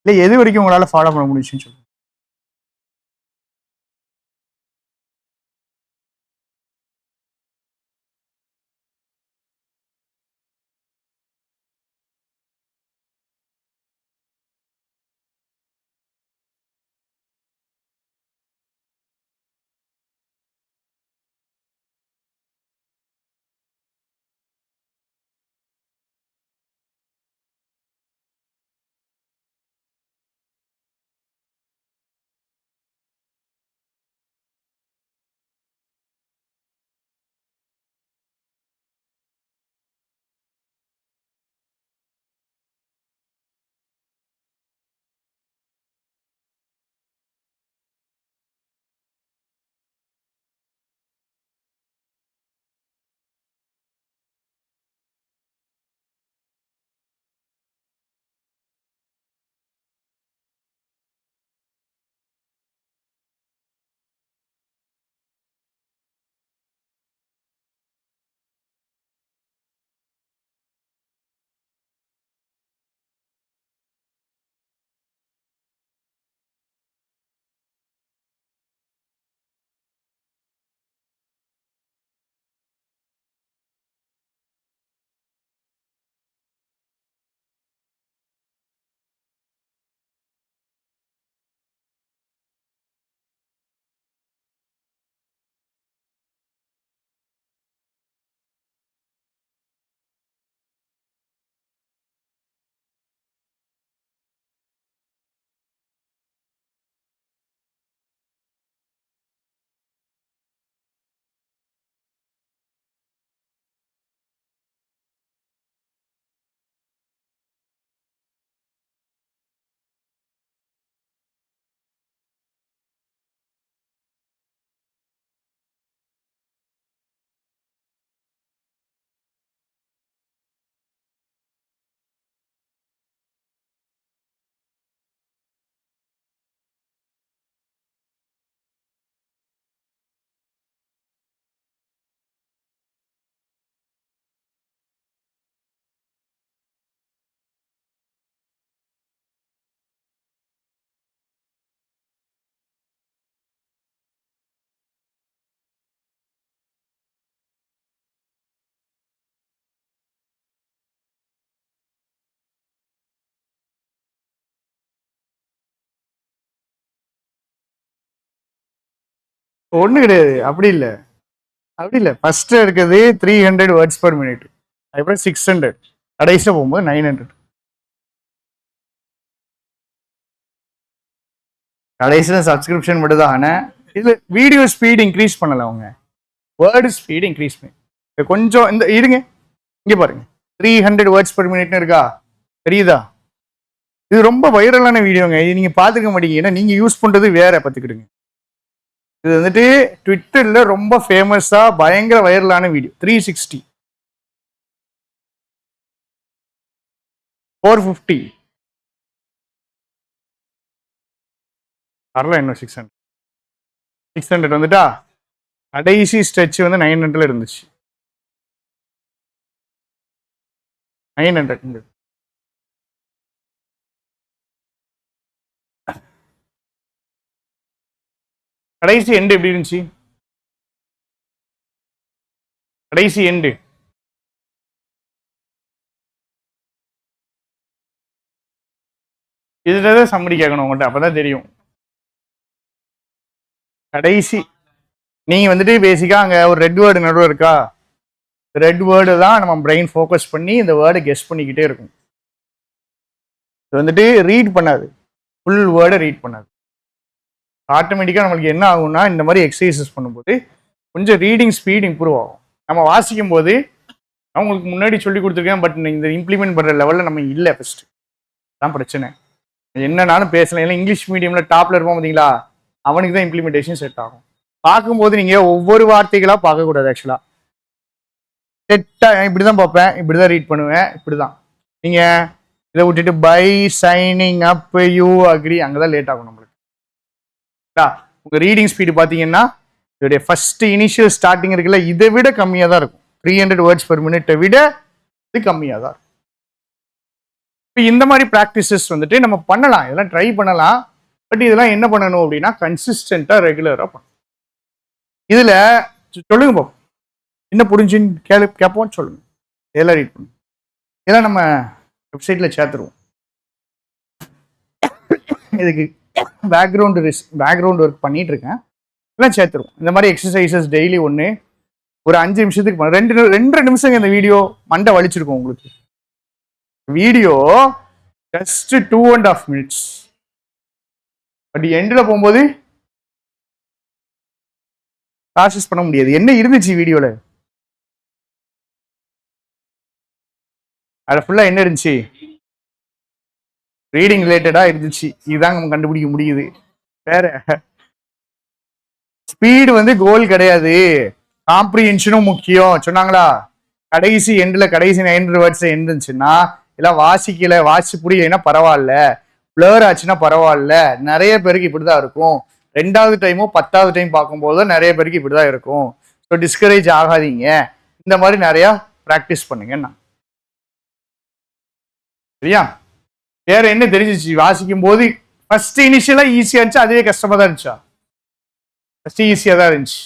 இல்லை எது வரைக்கும் உங்களால் ஃபாலோ பண்ண முடிச்சுன்னு சொல்லுங்க. ஒன்றும் கிடையாது, அப்படி இல்லை. அப்படி இல்லை, ஃபர்ஸ்ட் இருக்கிறது 300 வேர்ட்ஸ் பர் மினிட், அதுக்கப்புறம் 600, கடைசியில் போகும்போது 900. கடைசியில் சப்ஸ்கிரிப்ஷன் மட்டும் தான். ஆனால் இது வீடியோ ஸ்பீடு இன்க்ரீஸ் பண்ணலை அவங்க, வேர்டு ஸ்பீடு இன்க்ரீஸ் பண்ணி கொஞ்சம் இந்த இருங்க, இங்கே பாருங்க 300 வேர்ட்ஸ் பர் மினிட்னு இருக்கா, தெரியுதா? இது ரொம்ப வைரலான வீடியோங்க, இது நீங்கள் பார்த்துக்க மாட்டீங்க, ஏன்னா நீங்கள் யூஸ் பண்ணுறது வேற, பார்த்துக்கிடுங்க. இது வந்துட்டு ட்விட்டர்ல ரொம்ப ஃபேமஸா பயங்கர வைரலான வீடியோ. 360 450 வரல, இன்னும் 600 வந்துட்டா. கடைசி ஸ்ட்ரெச் வந்து 900 இருந்துச்சு. 900 கடைசி எண்டு எப்படி இருந்துச்சு? கடைசி எண்டு இதுதான் சம்மடி கேட்கணும் உங்கள்கிட்ட, அப்பதான் தெரியும். கடைசி நீங்க வந்துட்டு பேசிக்கா அங்க ஒரு ரெட் வேர்டு நடுவில் இருக்கா, ரெட் வேர்டு தான் நம்ம பிரெயின் ஃபோக்கஸ் பண்ணி இந்த வேர்டை கெஸ் பண்ணிக்கிட்டே இருக்கும். இது வந்துட்டு ரீட் பண்ணாது, ஃபுல் வேர்டை ரீட் பண்ணாது. ஆட்டோமேட்டிக்காக நம்மளுக்கு என்ன ஆகும்னா, இந்த மாதிரி எக்ஸசைசஸ் பண்ணும்போது கொஞ்சம் ரீடிங் ஸ்பீட் இம்ப்ரூவ் ஆகும். நம்ம வாசிக்கும் போது அவங்களுக்கு முன்னாடி சொல்லி கொடுத்துருக்கேன், பட் இந்த இம்ப்ளிமெண்ட் பண்ணுற லெவலில் நம்ம இல்லை. ஃபர்ஸ்ட் தான் பிரச்சனை. என்னன்னாலும் பேசலாம், இல்லை இங்கிலீஷ் மீடியமில் டாப்பில் இருப்போம் பார்த்தீங்களா, அவனுக்கு தான் இம்ப்ளிமெண்டேஷன் செட் ஆகும். பார்க்கும்போது நீங்கள் ஒவ்வொரு வார்த்தைகளாக பார்க்கக்கூடாது. ஆக்சுவலாக செட்டாக இப்படி தான் பார்ப்பேன், இப்படி தான் ரீட் பண்ணுவேன், இப்படி தான். நீங்கள் இதை விட்டுட்டு by signing up you agree, அங்கே தான் லேட் ஆகும் நம்மளுக்கு. உங்கள் ரீடிங் ஸ்பீடு பார்த்தீங்கன்னா இதோடைய ஃபர்ஸ்ட் இனிஷியல் ஸ்டார்டிங் இருக்குல்ல, இதை விட கம்மியாக தான் இருக்கும். 300 வேர்ட்ஸ் பர் மினிட்டை விட இது கம்மியாக தான் இருக்கும். இப்போ இந்த மாதிரி ப்ராக்டிசஸ் வந்துட்டு நம்ம பண்ணலாம், இதெல்லாம் ட்ரை பண்ணலாம். பட் இதெல்லாம் என்ன பண்ணணும் அப்படின்னா கன்சிஸ்டண்ட்டாக ரெகுலராக பண்ணணும். இதில் சொல்லுங்க பாப்போம், என்ன புரிஞ்சுன்னு கேட்போம், சொல்லுங்க. இதெல்லாம் ரீட் பண்ணும், இதெல்லாம் நம்ம வெப்சைட்டில் சேர்த்துருவோம். இதுக்கு பேக்ரவுண்ட் ஒர்க் பண்ணிட்டு இருக்கேன், இதெல்லாம் சேர்த்துருவோம். இந்த மாதிரி எக்ஸசைசஸ் டெய்லி ஒன்று ஒரு 5 நிமிஷத்துக்கு 2 நிமிஷம் இந்த வீடியோ மண்டை வலிச்சிருக்கும் உங்களுக்கு. Video just 2.5 minutes. பட் எண்டில் போகும்போது ப்ராசஸ் பண்ண முடியாது. என்ன இருந்துச்சு வீடியோல? அது ஃபுல்லா என்ன இருந்துச்சு? ரீடிங் ரிலேட்டடா இருந்துச்சு. இதுதான் நம்ம கண்டுபிடிக்க முடியுது. வேற ஸ்பீடு வந்து கோல் கிடையாது, காம்ப்ரிஹென்ஷனும் முக்கியம் சொன்னாங்களா? கடைசி 9 வேர்ட்ஸ் இருந்துச்சுன்னா எல்லாம் வாசி புரியலைன்னா பரவாயில்ல, பிளர் ஆச்சுன்னா பரவாயில்ல. நிறைய பேருக்கு இப்படிதான் இருக்கும். 2வது டைமோ 10வது டைம் பார்க்கும்போது நிறைய பேருக்கு இப்படிதான் இருக்கும். ஸோ டிஸ்கரேஜ் ஆகாதீங்க, இந்த மாதிரி நிறைய ப்ராக்டிஸ் பண்ணுங்க. சரியா? வேற என்ன தெரிஞ்சிச்சு வாசிக்கும் போது? ஃபர்ஸ்ட் இனிஷியலா ஈஸியா இருந்துச்சு, அதுவே கஷ்டமா தான் இருந்துச்சா? ஃபர்ஸ்ட் ஈஸியா தான் இருந்துச்சு,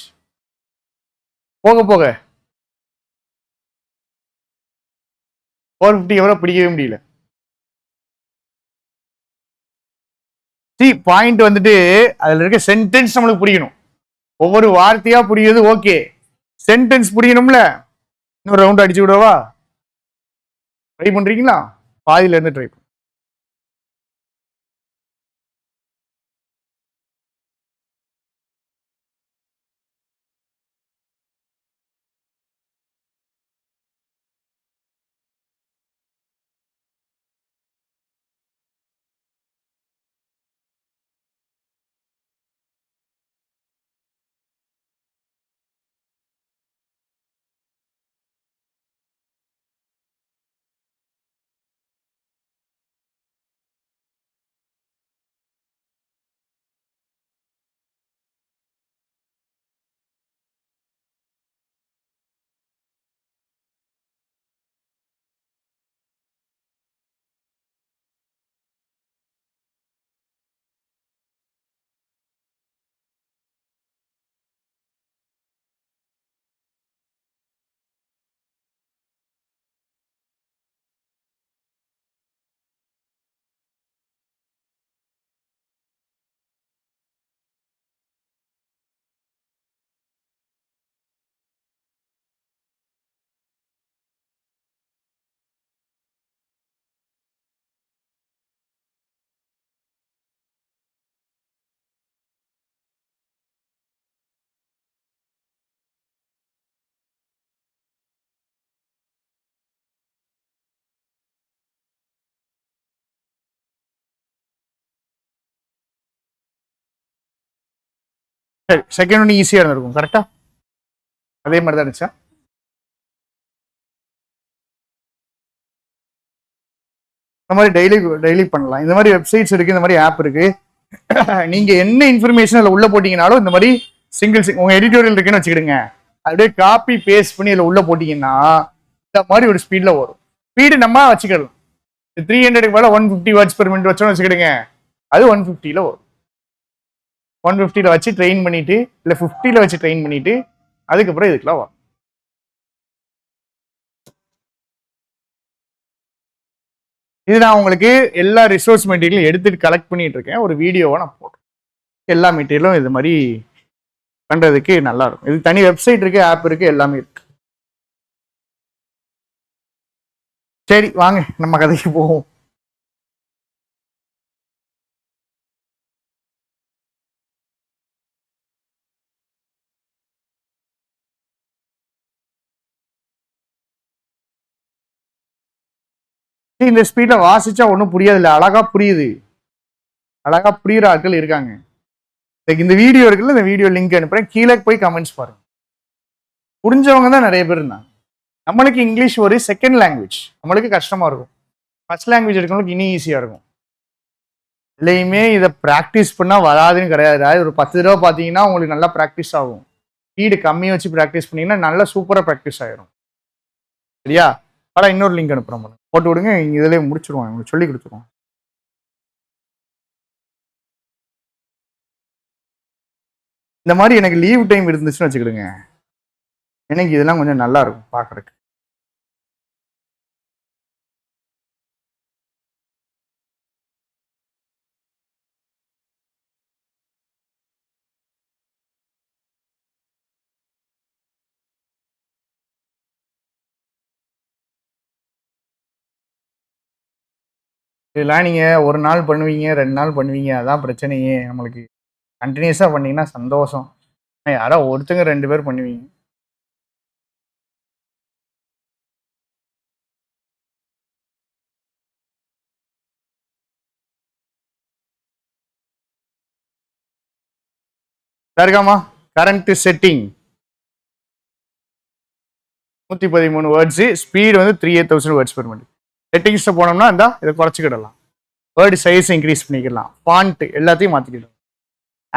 போக போக 450 எவ்வளோ பிடிக்கவே முடியல. பாயிண்ட் வந்துட்டு அதுல இருக்க சென்டென்ஸ் நம்மளுக்கு புரியணும். ஒவ்வொரு வார்த்தையா புரியுது, ஓகே. சென்டென்ஸ் புரியணும்ல. இன்னொரு ரவுண்ட் அடிச்சு விடவா? ட்ரை பண்றீங்களா? பாதியில இருந்து ட்ரை பண்ணு. சரி, செகண்ட் ஒன்று ஈஸியாக இருந்திருக்கும். கரெக்டா? அதே மாதிரி தான் இருந்துச்சா? இந்த மாதிரி டெய்லி பண்ணலாம். இந்த மாதிரி வெப்சைட்ஸ் இருக்கு, இந்த மாதிரி ஆப் இருக்கு. நீங்க என்ன இன்ஃபர்மேஷன் அதில் உள்ள போட்டீங்கனாலும் இந்த மாதிரி உங்க எடிட்டோரியல் இருக்குன்னு வச்சுக்கிடுங்க, அப்படியே காப்பி பேஸ்ட் பண்ணி அதில் உள்ள போட்டீங்கன்னா இந்த மாதிரி ஒரு ஸ்பீட்ல வரும். ஸ்பீடு நம்ம வச்சுக்கலாம். 300க்கு மேல 150 வேர்ட்ஸ் பெர் மினிட் வச்சோன்னு வச்சுக்கிடுங்க, அது 150ல வரும். 150ல வச்சு ட்ரெயின் பண்ணிட்டு, இல்லை 50ல வச்சு ட்ரெயின் பண்ணிட்டு அதுக்கப்புறம் இதுக்கெல்லாம் வரும். இது நான் உங்களுக்கு எல்லா ரிசோர்ஸ் மெட்டீரியலும் எடுத்துட்டு கலெக்ட் பண்ணிட்டு இருக்கேன். ஒரு வீடியோவை நான் போடுறேன். எல்லா மெட்டீரியலும் இது மாதிரி பண்றதுக்கு நல்லா இருக்கும். இது தனி வெப்சைட் இருக்கு, ஆப் இருக்கு, எல்லாமே இருக்கு. சரி, வாங்க நம்ம கதைக்கு போவோம். இந்த ஸ்பீட்ல வாசிச்சா ஒன்றும் புரியாது இல்லை, அழகா புரியுது. அழகா புரியுற ஆட்கள் இருக்காங்க. இந்த வீடியோ இருக்குல்ல, இந்த வீடியோ லிங்க் அனுப்புறேன், கீழே போய் கமெண்ட்ஸ் பாருங்க. புரிஞ்சவங்க தான் நிறைய பேர் இருந்தாங்க. நம்மளுக்கு இங்கிலீஷ் ஒரு செகண்ட் லாங்குவேஜ், நம்மளுக்கு கஷ்டமா இருக்கும். ஃபர்ஸ்ட் லாங்குவேஜ் இருக்கவங்களுக்கு இனி ஈஸியா இருக்கும். இல்லையுமே இதை ப்ராக்டிஸ் பண்ணா வராதுன்னு கிடையாது. அதாவது ஒரு 10 தடவை பார்த்தீங்கன்னா உங்களுக்கு நல்லா ப்ராக்டிஸ் ஆகும். ஸ்பீடு கம்மியாக வச்சு ப்ராக்டிஸ் பண்ணீங்கன்னா நல்லா சூப்பராக ப்ராக்டிஸ் ஆயிரும். சரியா? ஆனால் இன்னொரு லிங்க் அனுப்புறோம். போட்டு விடுங்க, இங்கே இதிலே முடிச்சிருவோம், உங்களுக்கு சொல்லி கொடுத்துருவோம். இந்த மாதிரி எனக்கு லீவ் டைம் இருந்துச்சுன்னு வச்சுக்கிடுங்க, எனக்கு இதெல்லாம் கொஞ்சம் நல்லா இருக்கும் பார்க்குறதுக்கு. இதெல்லாம் நீங்கள் ஒரு நாள் பண்ணுவீங்க, 2 நாள் பண்ணுவீங்க, அதான் பிரச்சனையே நம்மளுக்கு. கண்டினியூஸாக பண்ணீங்கன்னா சந்தோஷம். யாரோ ஒருத்தங்க 2 பேர் பண்ணுவீங்க. இருக்காமா கரண்ட் செட்டிங் 113 வேர்ட்ஸு, ஸ்பீடு வந்து 3000 வேர்ட்ஸ் பெர் மினிட். செட்டிங்ஸில் போனோம்னா இந்த இதை குறைச்சிக்கிடலாம், வேர்டு சைஸ் இன்க்ரீஸ் பண்ணிக்கலாம், ஃபாண்ட் எல்லாத்தையும் மாற்றிக்கிடலாம்.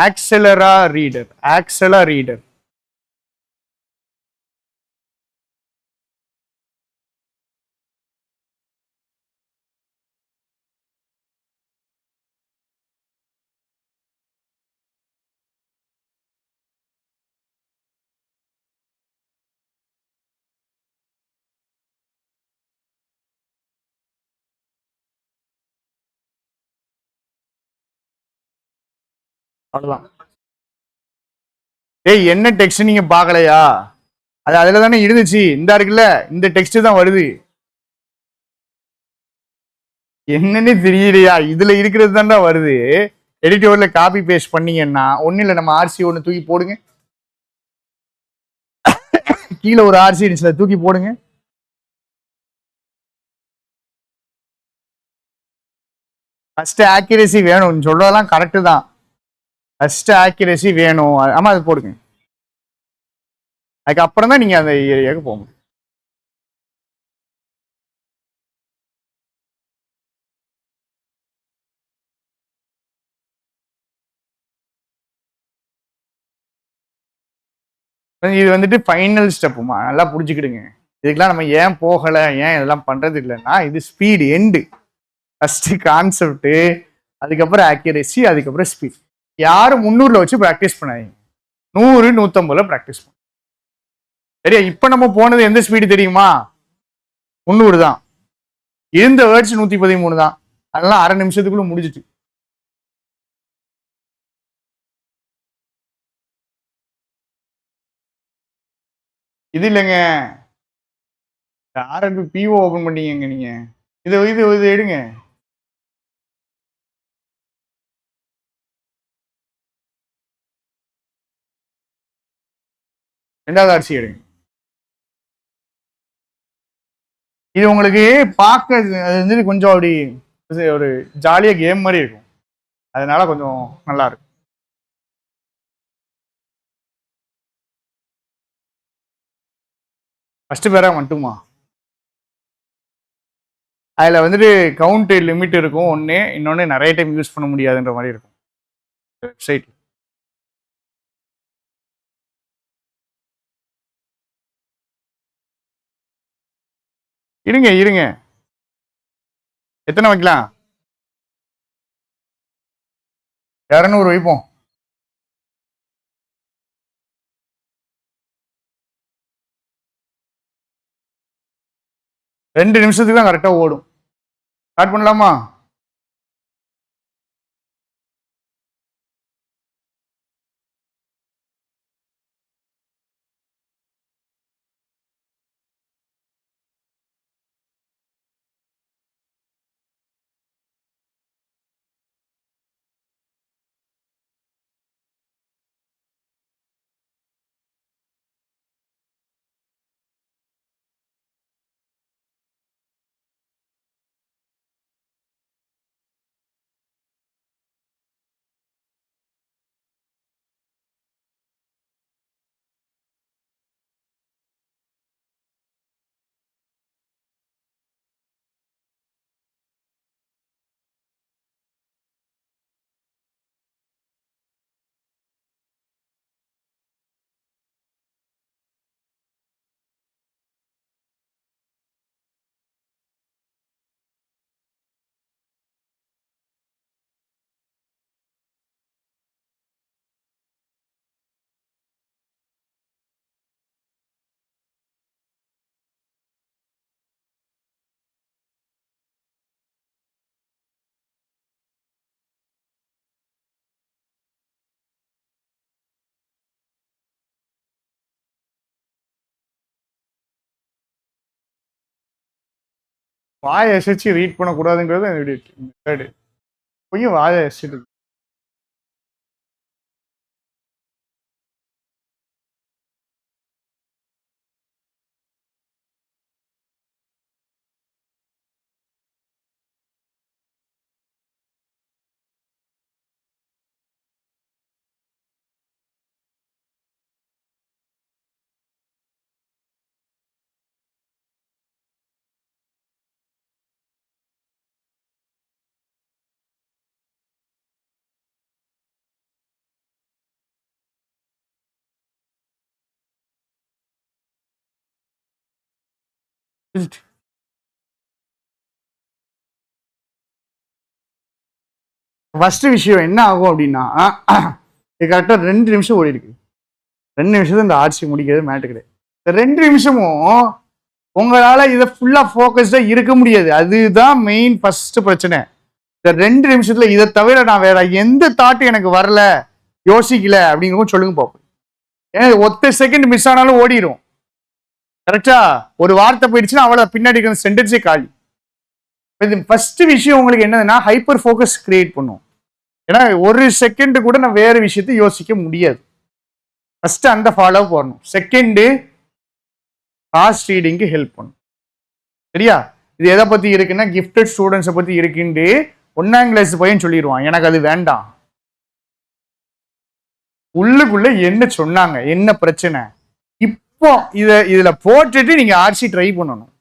ஆக்சலரா ரீடர், ஆக்சலா ரீடர். அவ்வளோதான். ஏய், என்ன டெக்ஸ்ட் நீங்க பார்க்கலையா? அது அதுல தானே இருந்துச்சு. இந்த இருக்குல்ல, இந்த டெக்ஸ்ட் தான் வருது. என்னன்னு தெரியலையா? இதுல இருக்கிறது தான்டா வருது. எடிட்டோர்ல காப்பி பேஸ்ட் பண்ணீங்கன்னா ஒன்னும் இல்லை, நம்ம ஆர்சி ஒன்று தூக்கி போடுங்க, கீழே ஒரு ஆர்சி இருந்துச்சுல தூக்கி போடுங்க. ஃபர்ஸ்ட் ஆக்யூரேசி வேணும், சொல்றதெல்லாம் கரெக்டு தான். ஃபர்ஸ்ட் ஆக்யூரேசி வேணும், ஆமா அது போடுங்க. அதுக்கப்புறம் தான் நீங்க அந்த ஏரியாவுக்கு போங்க. இது வந்துட்டு ஃபைனல் ஸ்டெப்புமா, நல்லா புரிஞ்சுக்கிடுங்க. இதுக்கெல்லாம் நம்ம ஏன் போகலை, ஏன் இதெல்லாம் பண்றது இல்லைன்னா, இது ஸ்பீடு எண்டு. ஃபர்ஸ்ட் கான்செப்ட், அதுக்கப்புறம் ஆக்யூரேசி, அதுக்கப்புறம் ஸ்பீட். யாரும் 300ல வச்சு ப்ராக்டிஸ் பண்ணாதீங்க, 100 150ல ப்ராக்டிஸ் பண்ண. சரியா? இப்ப நம்ம போனது எந்த ஸ்பீடு தெரியுமா? 300 தான். இருந்த வேர்ட்ஸ் 113 தான். அதெல்லாம் அரை நிமிஷத்துக்குள்ள முடிஞ்சிட்டு. இது இல்லைங்க, ஆர்என்பி பிஓ ஓபன் பண்ணீங்க நீங்க. இது இது இது எடுங்க, ரெண்டாவது அரிசி எடுங்க. இது உங்களுக்கு பார்க்க அது வந்து கொஞ்சம் அப்படி ஒரு ஜாலியா கேம் மாதிரி இருக்கும், அதனால கொஞ்சம் நல்லா இருக்கும். ஃபர்ஸ்ட் பேரா மட்டுமா? அதில் வந்துட்டு கவுண்ட் லிமிட் இருக்கும் ஒன்று, இன்னொன்று நிறைய டைம் யூஸ் பண்ண முடியாதுன்ற மாதிரி இருக்கும் வெப்சைட். இருங்க இருங்க, எத்தனை வைக்கலாம்? 200 வைப்போம். 2 நிமிஷத்துக்கு தான் கரெக்டாக ஓடும். ஸ்டார்ட் பண்ணலாமா? வாயை அசைச்சு ரீட் பண்ணக்கூடாதுங்கிறது என்னுடைய மெத்தடு. கொஞ்சம் வாயை அசைச்சிட்டு ஃபர்ஸ்ட் விஷயம் என்ன ஆகும் அப்படின்னா, இது கரெக்டாக 2 நிமிஷம் ஓடி இருக்கு. 2 நிமிஷத்துல இந்த ஆட்சி முடிக்கிறது மேட்டு கிடையாது. இந்த 2 நிமிஷமும் உங்களால இதை ஃபுல்லா ஃபோக்கஸ்டா இருக்க முடியாது. அதுதான் மெயின் ஃபர்ஸ்ட் பிரச்சனை. இந்த 2 நிமிஷத்துல இதை தவிர நான் வேற எந்த தாட்டும் எனக்கு வரல, யோசிக்கல அப்படிங்கிறவும் சொல்லுங்க பார்ப்போம். ஏன்னா ஒத்த செகண்ட் மிஸ் ஆனாலும் ஓடிடும். கரெக்டா? ஒரு வார்த்தை போயிடுச்சுன்னா அவ்வளோ பின்னாடி இருக்கிற சென்டென்ஸே காலி. ஃபர்ஸ்ட் விஷயம் உங்களுக்கு என்னதுன்னா ஹைப்பர் ஃபோக்கஸ் கிரியேட் பண்ணும். ஏன்னா ஒரு செகண்ட் கூட நான் வேற விஷயத்தை யோசிக்க முடியாது. ஃபர்ஸ்ட் அந்த ஃபாலோ பண்ணணும். செகண்டு ஃபாஸ்ட் ரீடிங்க்கு ஹெல்ப் பண்ணும். சரியா? இது எதை பத்தி இருக்குன்னா கிஃப்டட் ஸ்டூடெண்ட்ஸை பத்தி இருக்குன்னு 1ஆம் கிளாஸ் பையன் சொல்லிடுவான். எனக்கு அது வேண்டாம். உள்ளுக்குள்ள என்ன சொன்னாங்க, என்ன பிரச்சனை, இப்போ இதுல போட்டுட்டு நீங்க ஆர்சி ட்ரை பண்ணணும்.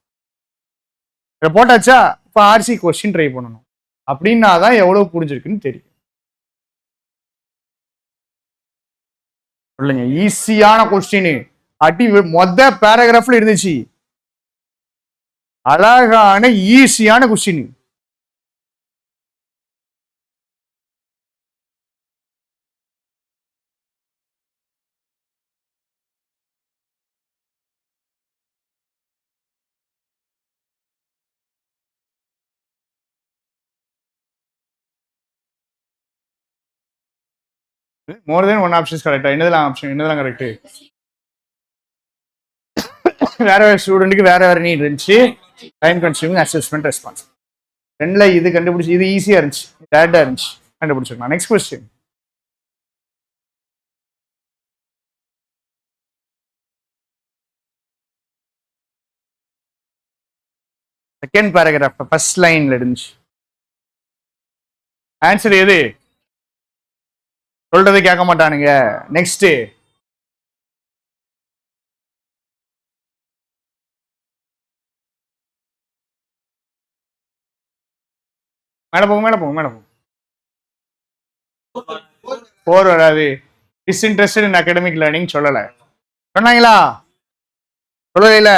இதை போட்டாச்சா, இப்போ ஆர்சி கொஸ்டின் ட்ரை பண்ணணும். அப்படின்னா தான் எவ்வளவு புரிஞ்சிருக்குன்னு தெரியும். இல்லைங்க, ஈஸியான கொஸ்டின் அடி மொத பேராகிராஃப்ல இருந்துச்சு. அழகான ஈஸியான question. More than one options கரெக்டா? என்னதெல்லாம் கரெக்ட்? வேற வேற ஸ்டூடெண்ட்டுக்கு வேற வேற நீட் இருந்துச்சு. Time consuming, assessment, response. ரெண்டுல இது கண்டுபிடிச்சு, இது ஈஸியா இருந்துச்சு, டேட்டா இருந்துச்சு, கண்டுபிடிச்சிருக்கலாம். Next question. Second paragraph first லைன்ல இருந்துச்சு. ஆன்சர் எது? சொல்றது கேட்க மாட்டானுங்க. நெக்ஸ்ட். மேல போங்க, மேல போங்க, மேல போங்க. 4 வராது. டிஸ்இன்ட்ரெஸ்டட் இன் அகாடமிக் லேர்னிங் சொல்லல. சொன்னாங்களா? சொல்லவே இல்லை.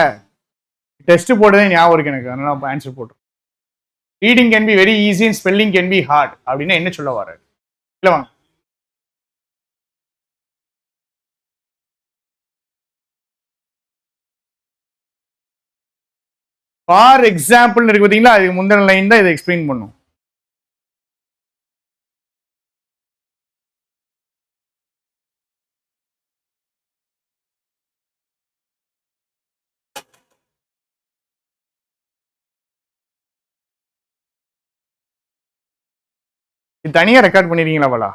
டெஸ்ட் போட்டதே ஞாபகம் இருக்கு எனக்கு, அதனால ஆன்சர் போட்டு. Reading can be very easy and spelling can be hard அப்படின்னு என்ன சொல்ல வர? இல்ல வாங்க. ஃபார் எக்ஸாம்பிள் இருக்கு பார்த்தீங்களா, அதுக்கு முந்தின லைன் தான் இதை எக்ஸ்பிளைன் பண்ணும். இது தனியா ரெக்கார்ட் பண்ணிருக்கீங்களா பலா?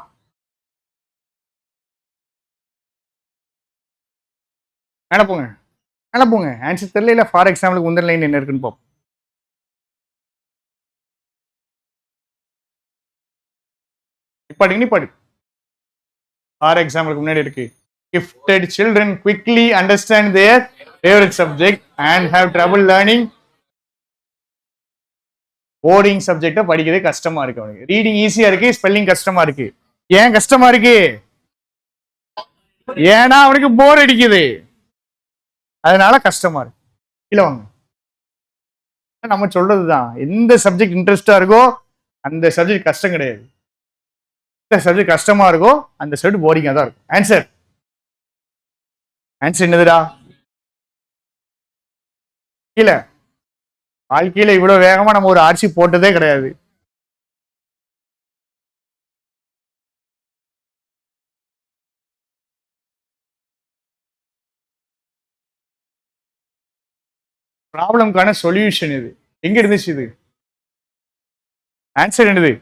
மேல போங்க, மேல போங்க. ஆன்சர் தெரியல. ஃபார் எக்ஸாம்பிளுக்கு முந்தின லைன் என்ன இருக்குன்னு பார்ப்போம். நிப்பாடு. ஃபார் எக்ஸாம்பிளுக்கு முன்னாடி இருக்கு. Gifted children quickly understand their favorite subject and have trouble learning boring சப்ஜெக்ட படிக்கிறது கஷ்டமா இருக்கு அவனுக்கு. ரீடிங் ஈஸியா இருக்கு, ஸ்பெல்லிங் கஷ்டமா இருக்கு. ஏன் கஷ்டமா இருக்கு? ஏன்னா அவனுக்கு போர் அடிக்குது, அதனால கஷ்டமா இருக்கு. இல்ல வாங்க, நம்ம சொல்றதுதான். எந்த சப்ஜெக்ட் இன்ட்ரெஸ்டா இருக்கோ அந்த சப்ஜெக்ட் கஷ்டம் கிடையாது. எந்த சப்ஜெக்ட் கஷ்டமா இருக்கோ அந்த சப்ஜெக்ட் போரிங்கா தான் இருக்கும். ஆன்சர் என்னதுடா? கீழே. வாழ்க்கையில இவ்வளவு வேகமா நம்ம ஒரு ஆட்சி போட்டதே கிடையாது. ப்ராப்ளம்கான சொல்யூஷன் இது. எங்க இருந்துச்சு இது? ஆன்சர் என்னது?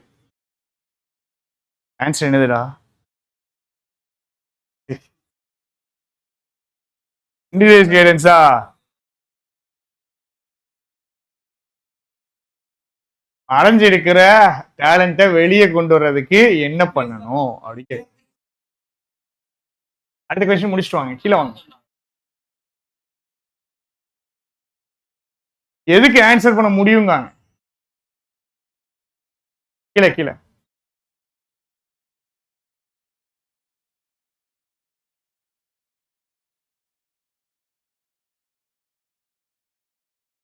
ஆன்சர் என்னதுடா? இண்டிவிஜுவல் கைடன்ஸா? அடைஞ்சிருக்கிற டேலண்ட்டை வெளியே கொண்டு வர்றதுக்கு என்ன பண்ணணும் அப்படி அடுத்த கொஸ்டின் முடிச்சுட்டு வாங்க, கீழே வாங்க. எதுக்கு ஆன்சர் பண்ண முடியுங்க? கீழே கீழே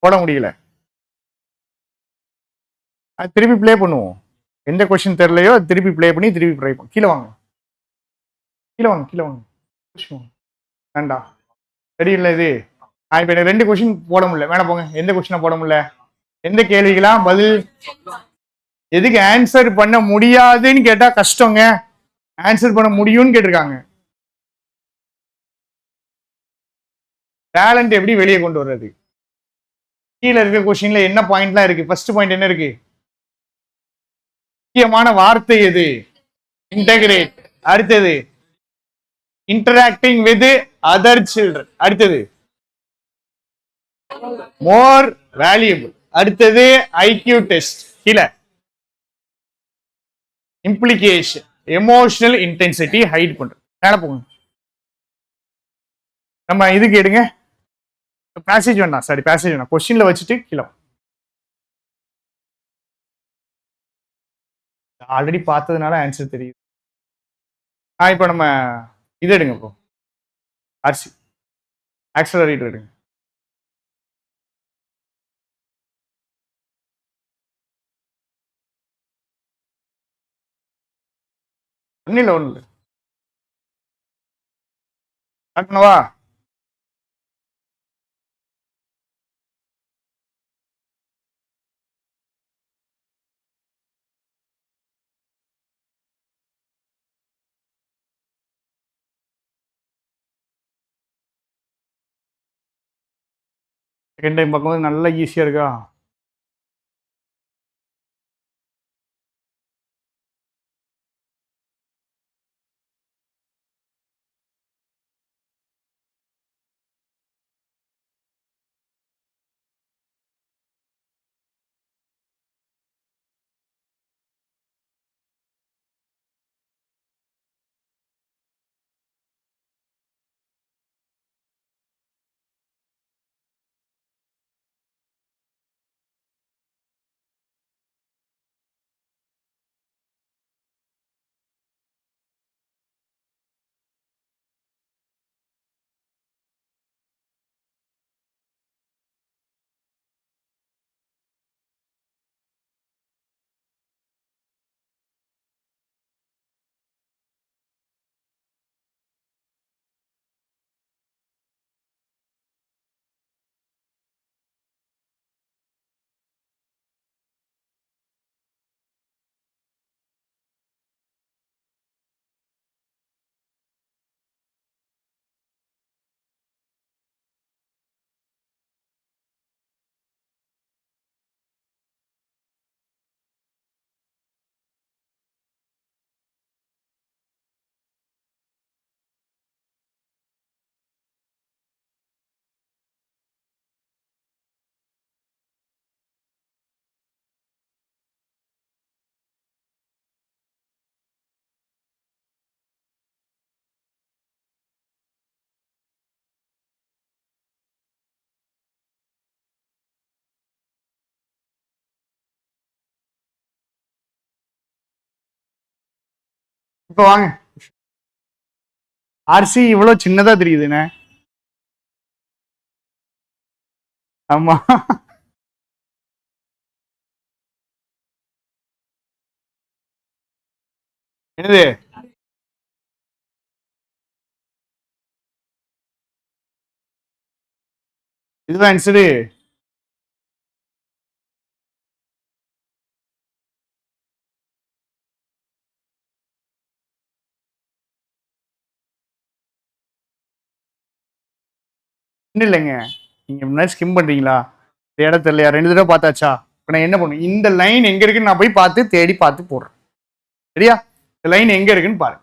போட முடியல. அது திருப்பி ப்ளே பண்ணுவோம். எந்த கொஸ்டின் தெரியலையோ திருப்பி ப்ளே பண்ணி திருப்பி ட்ரை பண்ணும். கீழே வாங்க, கீழே வாங்க, கீழே வாங்க. வேண்டாம், தெரியல இது. இப்ப எனக்கு 2 கொஸ்டின் போட முடியல. வேணா போங்க. எந்த கொஸ்டினா போட முடியல? எந்த கேள்விக்கெல்லாம் பதில்? எதுக்கு ஆன்சர் பண்ண முடியாதுன்னு கேட்டா கஷ்டங்க, ஆன்சர் பண்ண முடியும்னு கேட்டிருக்காங்க. டேலண்ட் எப்படி வெளியே கொண்டு வர்றது? கீழே இருக்க கொஸ்டின்ல என்ன பாயிண்ட்லாம் இருக்கு? ஃபர்ஸ்ட் பாயிண்ட் என்ன இருக்கு? முக்கியமான வார்த்தை எது? இன்டகிரேட். அடுத்தது இன்டராக்டிங் வித் அதர் சில்ட்ரன். அடுத்தது மோர் வேல்யூபிள். அடுத்தது ஐக்யூ டெஸ்ட். கீழே இம்ப்ளிகேஷன், எமோஷனல் இன்டென்சிட்டி ஹைட் பண்றது. மேல போங்க. நம்ம இதுக்கு எடுங்க. பேசேஜ் வேண்டாம், சாரி பேசேஜ் வேண்டாம். கொஸ்டின்ல வச்சுட்டு கீழே ஆல்ரெடி பார்த்ததுனால ஆன்சர் தெரியுது. இப்போ நம்ம இது எடுங்க ப்ரோ. ஆர்சி ஆக்சலரேட்டர் எடுங்க. ஒன்றும் இல்லை, ஒன்றும் இல்லை. ஸ்டார்ட் பண்ணவா? செகண்ட் டைம் பார்க்கும்போது நல்லா ஈஸியாக இருக்கா? இப்போ வாங்க. ஆர்சி இவ்வளவு சின்னதா தெரியுதுண்ணே. ஆமா, என்னது? இதுதான் ஆன்சரு. ஒன்றும் இல்லைங்க, நீங்க முன்னாடி ஸ்கிம் பண்றீங்களா? இடம் தெரியலையா? 2 தடவை பார்த்தாச்சா? இப்போ நான் என்ன பண்ணுவேன், இந்த லைன் எங்க இருக்குன்னு நான் போய் பார்த்து தேடி பார்த்து போடுறேன். சரியா? இந்த லைன் எங்க இருக்குன்னு பாருங்க.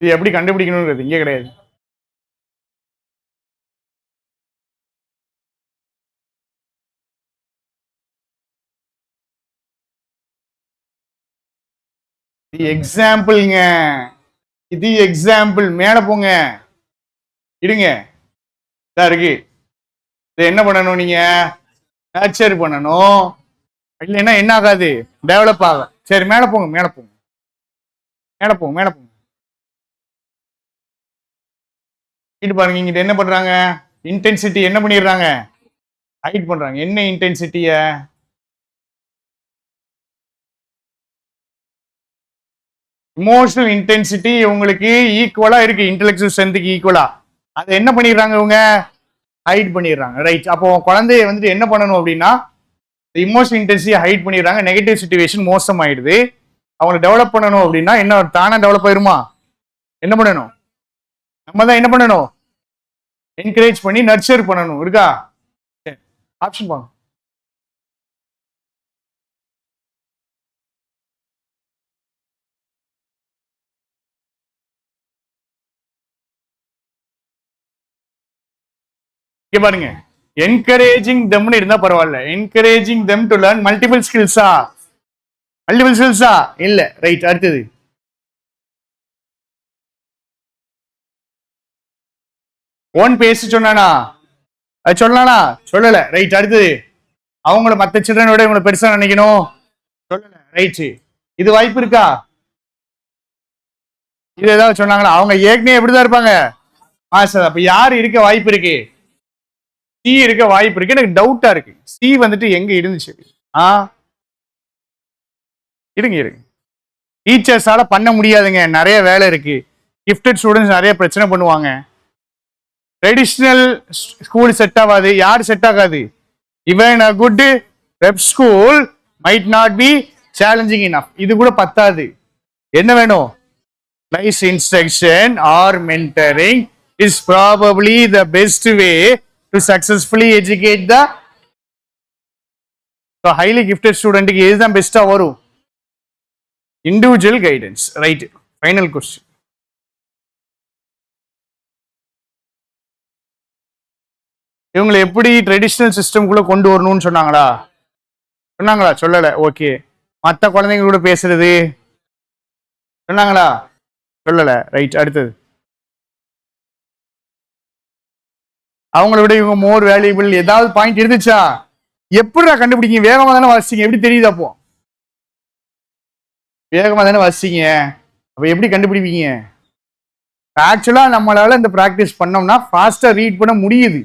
இது எப்படி கண்டுபிடிக்கணும்ன்றது இங்கே கிடையாது. எக்ஸாம்பிள்ங்க, இது எக்ஸாம்பிள். மேல போங்க, இடுங்க. இதா இருக்கு. இது என்ன பண்ணணும், நீங்க நேச்சர் பண்ணணும். இல்லைன்னா என்ன ஆகாது, டெவலப் ஆகும். சரி, மேல போங்க, மேல போங்க, மேல போங்க, மேல போங்க. இது பாருங்க, இங்கிட்ட என்ன பண்றாங்க, இன்டென்சிட்டி என்ன பண்ணிடுறாங்க, ஹைட் பண்றாங்க. என்ன இன்டென்சிட்டிய, இமோஷனல் இன்டென்சிட்டி உங்களுக்கு ஈக்குவலா இருக்கு, இன்டெலெக்சுவல் ஸ்ட்ரென்த்துக்கு ஈக்குவலா. அதை என்ன பண்ணிடுறாங்க இவங்க, ஹைட் பண்ணிடுறாங்க. ரைட். அப்போ குழந்தைய வந்துட்டு என்ன பண்ணணும் அப்படின்னா, இமோஷனல் இன்டென்சிட்டியை ஹைட் பண்ணிடுறாங்க. நெகட்டிவ் சிச்சுவேஷன் மோசம் ஆயிடுது. அவங்களை டெவலப் பண்ணணும் அப்படின்னா என்ன, தானே டெவலப் ஆயிருமா? என்ன பண்ணணும், நம்ம தான் என்ன பண்ணணும், என்கரேஜ் பண்ணி நர்ச்சர் பண்ணணும். இருக்கா? ஆப்ஷன் பாருங்க. இங்க பாருங்க, என்கரேஜிங் தெம்னு இருந்தா பரவாயில்ல. Encouraging them to learn multiple ஸ்கில்ஸா, மல்டிபிள் ஸ்கில்ஸா இல்ல. ரைட். அடுத்தது ஓன் பேசி சொன்னானா, அது சொல்லலானா, சொல்லல. ரைட். அடுத்தது அவங்கள மற்ற சில்ட்ரனோட இவங்களை பெருசா நினைக்கணும், சொல்லல. ரைட். இது வாய்ப்பு இருக்கா? இது ஏதாவது சொன்னாங்களா? அவங்க ஏற்கனவே எப்படிதான் இருப்பாங்க மாஸ்டர். அப்ப யாரு இருக்க வாய்ப்பு இருக்கு, சி இருக்க வாய்ப்பு இருக்கு. எனக்கு டவுட்டா இருக்கு, சி வந்துட்டு எங்க இருந்துச்சு. இருங்க இருங்க, டீச்சர்ஸால பண்ண முடியாதுங்க, நிறைய வேலை இருக்கு. கிஃப்டட் ஸ்டூடெண்ட்ஸ் நிறைய பிரச்சனை பண்ணுவாங்க. ட்ரெடிஷ்னல் ஸ்கூல் செட் ஆகாது. யார் செட் ஆகாது, even a good web school might not be challenging enough. இது கூட பத்தாது. என்ன வேணும், nice instruction or mentoring is probably the best way to successfully educate the highly gifted student. இதுதான் பெஸ்டா வரும், individual guidance. Right. Final question, இவங்களை எப்படி ட்ரெடிஷ்னல் சிஸ்டம்குள்ள கொண்டு வரணும்னு சொன்னாங்களா? சொன்னாங்களா? சொல்லல. ஓகே. மற்ற குழந்தைங்க கூட பேசுறது சொன்னாங்களா? சொல்லல. ரைட். அடுத்தது, அவங்கள விட இவங்க மோர் வேல்யூபிள், ஏதாவது பாயிண்ட் இருந்துச்சா? எப்படிடா கண்டுபிடிங்க, வேகமா தானே வாசிச்சீங்க, எப்படி தெரியுது? அப்போ வேகமா தானே வாசிச்சீங்க, அப்ப எப்படி கண்டுபிடிப்பீங்க? ஆக்சுவலா நம்மளால இந்த பிராக்டிஸ் பண்ணோம்னா ஃபாஸ்டா ரீட் பண்ண முடியும்.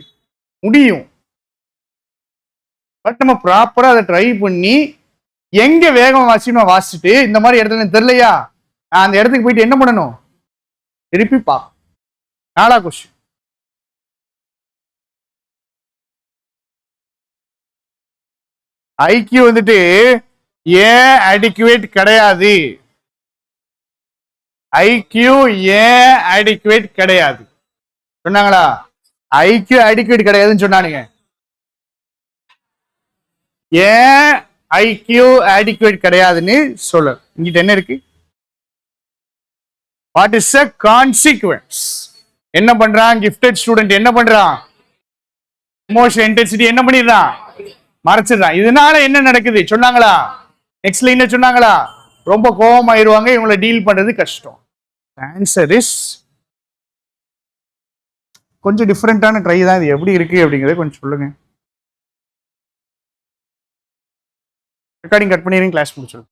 பட் நம்ம ப்ராப்பரா அதை ட்ரை பண்ணி எங்க வேகம் வாசிக்கணும் வாசிச்சுட்டு, இந்த மாதிரி இடத்துல தெரியலையா, அந்த இடத்துக்கு போயிட்டு என்ன பண்ணணும், திருப்பி பா. 4வது கொஸ்டின், ஐக்கியூ வந்துட்டு ஏன் அடிக்குவேட் கிடையாது, ஐக்கியூ ஏன் அடிக்குவேட் கிடையாது சொன்னாங்களா? ஐக்கியூ அடிக்குவேட் கிடையாதுன்னு சொன்னானுங்க. ஏன் ஐக்கியூ adequate கிடையாதுன்னு சொல்ல, இங்கிட்ட என்ன இருக்கு, வாட் இஸ் a consequence? என்ன பண்றான் கிஃப்டட் ஸ்டூடெண்ட், என்ன பண்றான், இமோஷனல் இன்டென்சிட்டி என்ன பண்ணிடுறான், மறைச்சிடுறான். இதனால என்ன நடக்குது சொன்னாங்களா? நெக்ஸ்ட் லைன்ல சொன்னாங்களா? ரொம்ப கோபமாயிருவாங்க, இவங்களை டீல் பண்றது கஷ்டம். ஆன்சர் இஸ் கொஞ்சம் டிஃப்ரெண்டான ட்ரை தான். இது எப்படி இருக்கு அப்படிங்கறத கொஞ்சம் சொல்லுங்க. ரெக்கார்டிங் கட் பண்ணிடுறீங்க, கிளாஸ் முடிச்சிடும்.